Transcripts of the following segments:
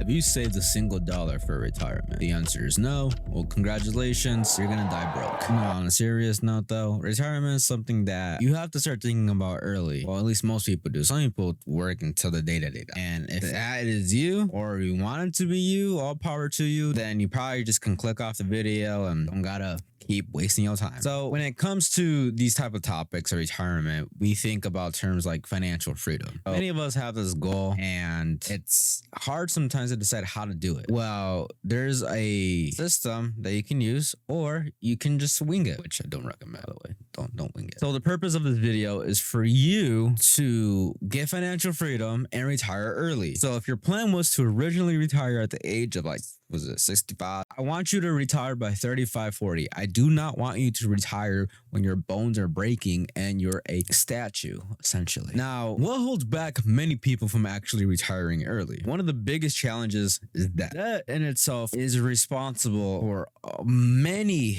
Have you saved a single dollar for retirement? The answer is no. Well, congratulations, you're gonna die broke. No, on a serious note though, retirement is something that you have to start thinking about early. Well, at least most people do. Some people work until the day that they die. And if that is you, or you want it to be you, all power to you, then you probably just can click off the video and don't gotta keep wasting your time. So when it comes to these type of topics of retirement, we think about terms like financial freedom. Many of us have this goal and it's hard sometimes to decide how to do it. Well, there's a system that you can use, or you can just wing it, which I don't recommend, by the way. Don't wing it. So the purpose of this video is for you to get financial freedom and retire early. So if your plan was to originally retire at the age of was it 65? I want you to retire by 35, 40. I do not want you to retire when your bones are breaking and you're a statue, essentially. Now, what holds back many people from actually retiring early? One of the biggest challenges is that that in itself is responsible for many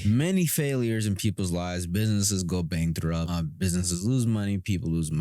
failures in people's lives. Businesses go bankrupt, businesses lose money, people lose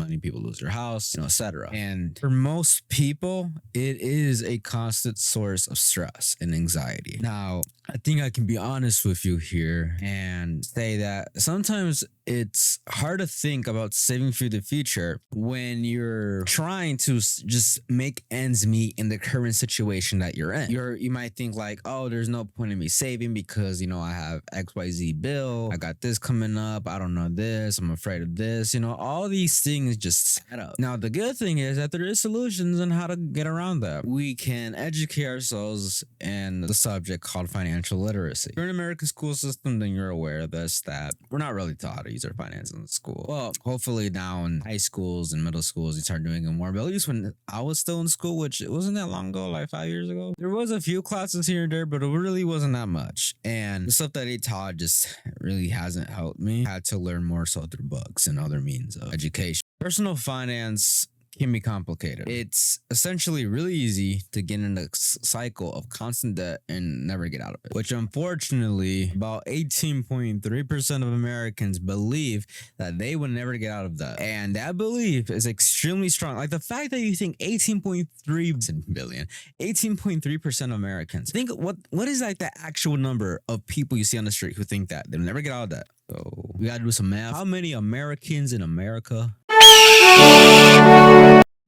their house, etc. And for most people, it is a constant source of stress and anxiety. Now, I think I can be honest with you here and say that sometimes it's hard to think about saving for the future when you're trying to just make ends meet in the current situation that you're in. You might think like, oh, there's no point in me saving because, I have XYZ bill. I got this coming up. I don't know this. I'm afraid of this. All these things just set up. Now, the good thing is that there is solutions on how to get around that. We can educate ourselves in the subject called financial literacy. If you're in an American school system, then you're aware of this, that we're not really taught how to use our finances in school. Well, hopefully now in high schools and middle schools, you start doing it more. But at least when I was still in school, which it wasn't that long ago, like 5 years ago, there was a few classes here and there, but it really wasn't that much. And the stuff that they taught just really hasn't helped me. I had to learn more so through books and other means of education. Personal finance can be complicated. It's essentially really easy to get in a cycle of constant debt and never get out of it, which unfortunately about 18.3% of Americans believe that they would never get out of that. And that belief is extremely strong. Like the fact that you think 18.3% of Americans think what is like the actual number of people you see on the street who think that they'll never get out of that. So we gotta do some math. How many Americans in America?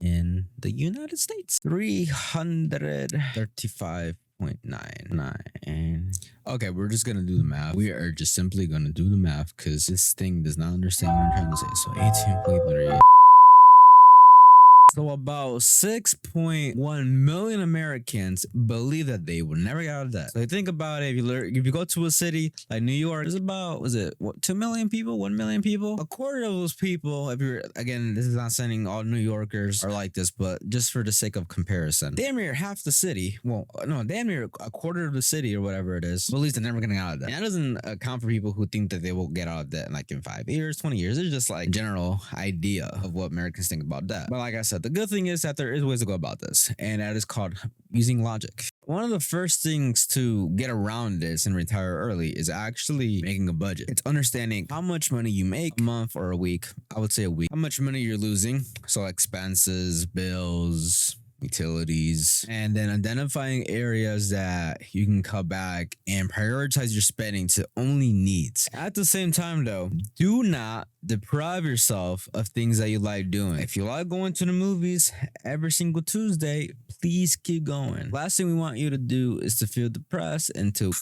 In the United States, 335.99. Okay, we're just gonna do the math. We are just simply gonna do the math because this thing does not understand what I'm trying to say. So 18.3. So about 6.1 million Americans believe that they will never get out of debt. So think about it. If you go to a city like New York, there's about, 2 million people, 1 million people? A quarter of those people, again, this is not saying all New Yorkers are like this, but just for the sake of comparison, damn near half the city, damn near a quarter of the city or whatever it is, believes they're never going to get out of debt. And that doesn't account for people who think that they will get out of debt in 5 years, 20 years. It's just like general idea of what Americans think about debt. But like I said, the good thing is that there is ways to go about this, and that is called using logic. One of the first things to get around this and retire early is actually making a budget. It's understanding how much money you make a month or a week. I would say a week. How much money you're losing. So expenses, bills, utilities, and then identifying areas that you can cut back and prioritize your spending to only needs. At the same time though, do not deprive yourself of things that you like doing. If you like going to the movies every single Tuesday, please keep going. Last thing we want you to do is to feel depressed and to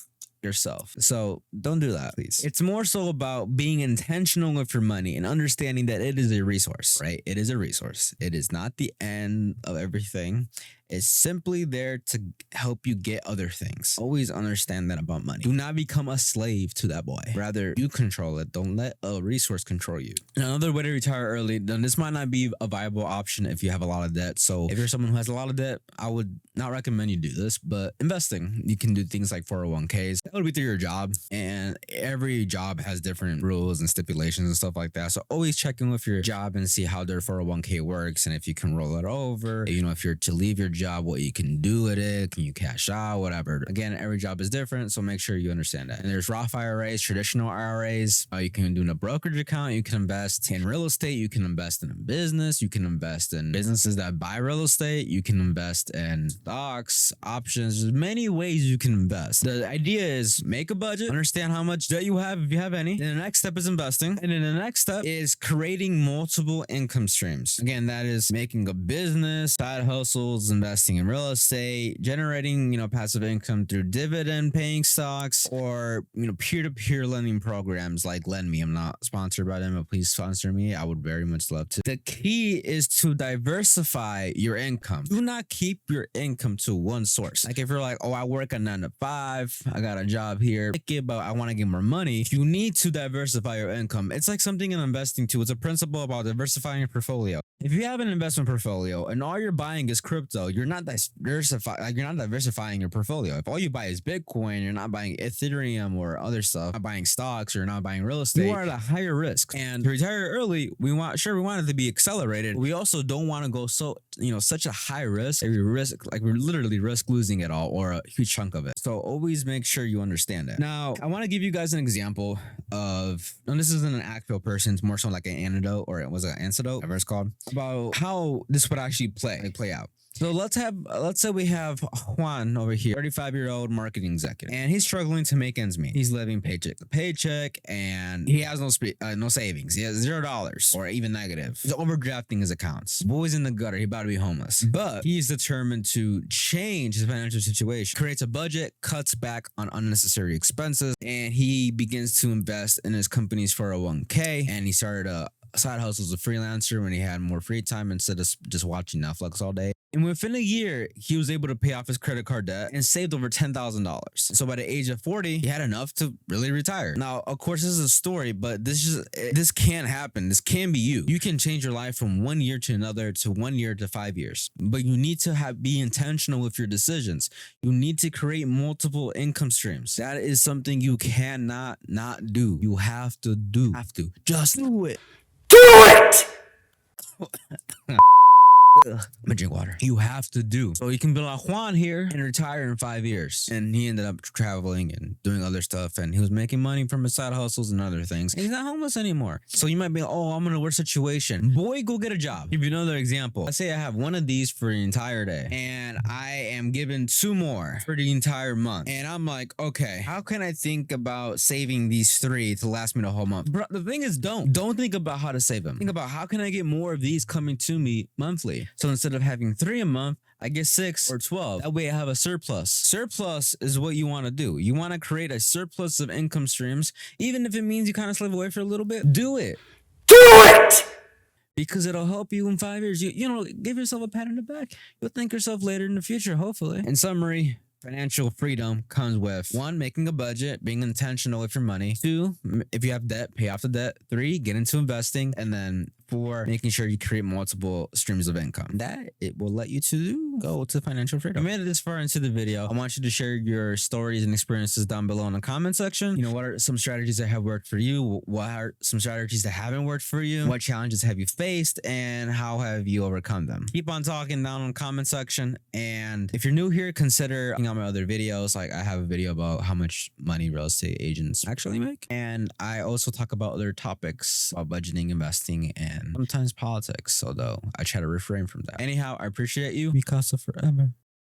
yourself. So don't do that, please. It's more so about being intentional with your money and understanding that it is a resource, right? It is a resource. It is not the end of everything. It's simply there to help you get other things. Always understand that about money. Do not become a slave to that boy. Rather, you control it. Don't let a resource control you. Another way to retire early, then this might not be a viable option if you have a lot of debt. So if you're someone who has a lot of debt, I would not recommend you do this, but investing, you can do things like 401ks. That would be through your job, and every job has different rules and stipulations and stuff like that. So always check in with your job and see how their 401k works and if you can roll it over. If you're to leave your job, what you can do with it, can you cash out, whatever. Again, every job is different, so make sure you understand that. And there's Roth IRAs, traditional IRAs. You can do in a brokerage account. You can invest in real estate. You can invest in a business. You can invest in businesses that buy real estate. You can invest in stocks, options. There's many ways you can invest. The idea is make a budget, understand how much debt you have if you have any. Then the next step is investing. And then the next step is creating multiple income streams. Again, that is making a business, side hustles, investing in real estate, generating, passive income through dividend paying stocks, or, peer-to-peer lending programs like LendMe. I'm not sponsored by them, but please sponsor me. I would very much love to. The key is to diversify your income. Do not keep your income to one source. Like if you're like, oh, I work a 9 to 5, I got a job here, but I want to get more money. You need to diversify your income. It's like something in investing too. It's a principle about diversifying your portfolio. If you have an investment portfolio and all you're buying is crypto, you're not diversifying your portfolio. If all you buy is Bitcoin, you're not buying Ethereum or other stuff, not buying stocks, or not buying real estate, you are at a higher risk. And to retire early, we want it to be accelerated. We also don't want to go such a high risk. We literally risk losing it all or a huge chunk of it. So always make sure you understand that. Now, I want to give you guys an example of, and this isn't an actual person, it's more so like an antidote, or it was an antidote, whatever it's called, about how this would actually play out. So let's say we have Juan over here, 35-year-old marketing executive, and he's struggling to make ends meet. He's living paycheck to paycheck, and he has no savings. He has $0 or even negative. He's overdrafting his accounts. Boy's in the gutter. He's about to be homeless, but he's determined to change his financial situation. Creates a budget, cuts back on unnecessary expenses, and he begins to invest in his company's 401k. And he started a side hustle as a freelancer when he had more free time instead of just watching Netflix all day. And within a year, he was able to pay off his credit card debt and saved over $10,000. So by the age of 40, he had enough to really retire. Now, of course, this is a story, but this can happen. This can be you. You can change your life from 1 year to another, to 1 year to 5 years. But you need to be intentional with your decisions. You need to create multiple income streams. That is something you cannot not do. You have to do. Just do it. Do it! I'm gonna drink water. You have to do. So you can be like Juan here and retire in 5 years. And he ended up traveling and doing other stuff. And he was making money from his side hustles and other things. And he's not homeless anymore. So you might be, oh, I'm in a worse situation. Boy, go get a job. Give you another example. Let's say I have one of these for the entire day. And I am given 2 more for the entire month. And I'm like, okay, how can I think about saving these 3 to last me the whole month? Bro, the thing is, don't think about how to save them. Think about how can I get more of these coming to me monthly? So instead of having 3 a month, I get 6 or 12. That way I have a surplus. Surplus is what you want to do. You want to create a surplus of income streams, even if it means you kind of slave away for a little bit. Do it. Do it! Because it'll help you in 5 years. Give yourself a pat on the back. You'll thank yourself later in the future, hopefully. In summary, financial freedom comes with 1, making a budget, being intentional with your money. 2, if you have debt, pay off the debt. 3, get into investing. And then 4, making sure you create multiple streams of income. That it will let you to go to financial freedom. If you made it this far into the video, I want you to share your stories and experiences down below in the comment section. What are some strategies that have worked for you? What are some strategies that haven't worked for you? What challenges have you faced? And how have you overcome them? Keep on talking down in the comment section. And if you're new here, consider checking out my other videos. Like I have a video about how much money real estate agents actually make. And I also talk about other topics about budgeting, investing, and sometimes politics, although I try to refrain from that. Anyhow, I appreciate you. Mikasa forever.